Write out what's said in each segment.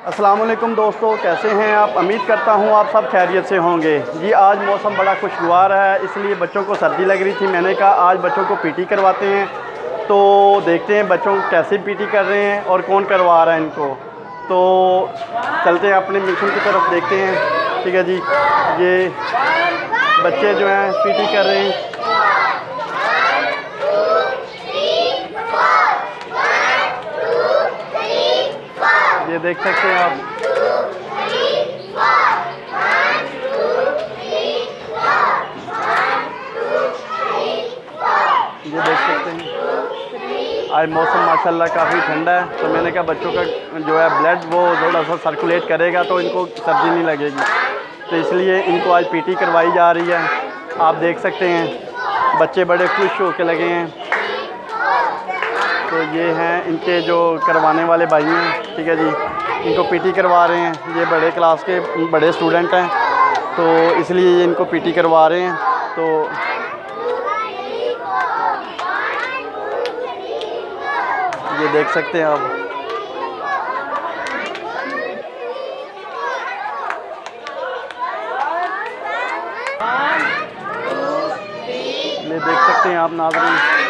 अस्सलाम वालेकुम दोस्तों, कैसे हैं आप। उम्मीद करता हूं आप सब खैरियत से होंगे। जी आज मौसम बड़ा खुशगवार है, इसलिए बच्चों को सर्दी लग रही थी। मैंने कहा आज बच्चों को पीटी करवाते हैं, तो देखते हैं बच्चों को कैसे पीटी कर रहे हैं और कौन करवा रहा है इनको। तो चलते हैं अपने मिशन की तरफ, देखते हैं। ठीक है जी, ये बच्चे जो हैं पीटी कर रहे हैं। ये देख सकते हैं आप। ये देख सकते हैं आज मौसम माशाल्लाह काफ़ी ठंडा है, तो मैंने कहा बच्चों का जो है ब्लड वो थोड़ा सा सर्कुलेट करेगा तो इनको सर्दी नहीं लगेगी, तो इसलिए इनको आज पीटी करवाई जा रही है। आप देख सकते हैं बच्चे बड़े खुश होकर लगे हैं। तो ये हैं इनके जो करवाने वाले भाई हैं। ठीक है जी, इनको पीटी करवा रहे हैं। ये बड़े क्लास के बड़े स्टूडेंट हैं, तो इसलिए ये इनको पीटी करवा रहे हैं। तो ये देख सकते हैं आप। ये देख सकते हैं आप नाज़रीन।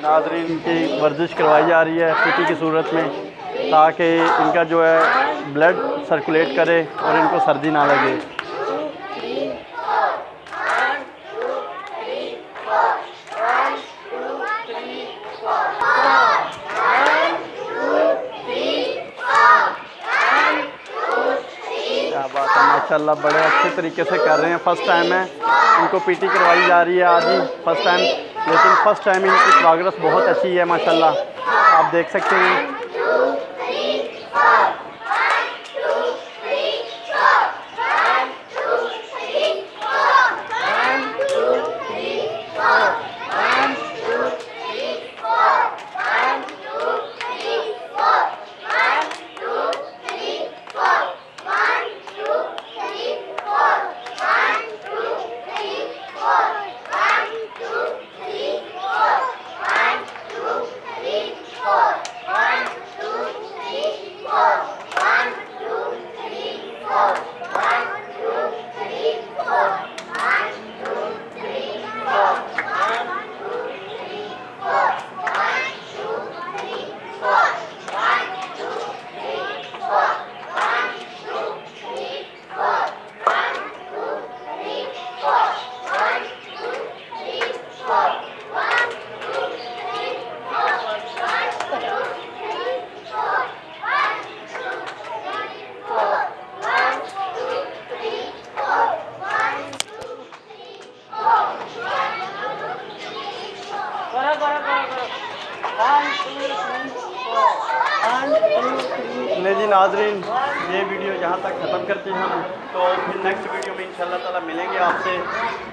नाज़रीन की वर्जिश करवाई जा रही है पीटी की सूरत में, ताकि इनका जो है ब्लड सर्कुलेट करे और इनको सर्दी ना लगे। क्या बात है, माशाल्लाह बड़े अच्छे तरीके से कर रहे हैं। फ़र्स्ट टाइम है इनको पीटी करवाई जा रही है, आज ही फर्स्ट टाइम, लेकिन फ़र्स्ट टाइम इनकी प्रोग्रेस बहुत अच्छी है माशाल्लाह। आप देख सकते हैं। नहीं जी नाज़रीन, ये वीडियो यहाँ तक ख़त्म करते हैं हम, तो फिर नेक्स्ट वीडियो में इंशाल्लाह ताला मिलेंगे आपसे।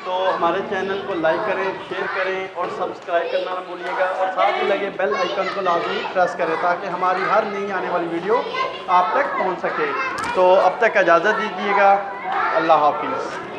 तो हमारे चैनल को लाइक करें, शेयर करें और सब्सक्राइब करना ना भूलिएगा, और साथ ही लगे बेल आइकन को लाजमी प्रेस करें, ताकि हमारी हर नई आने वाली वीडियो आप तक पहुँच सके। तो अब तक इजाज़त दीजिएगा। अल्लाह हाफिज़।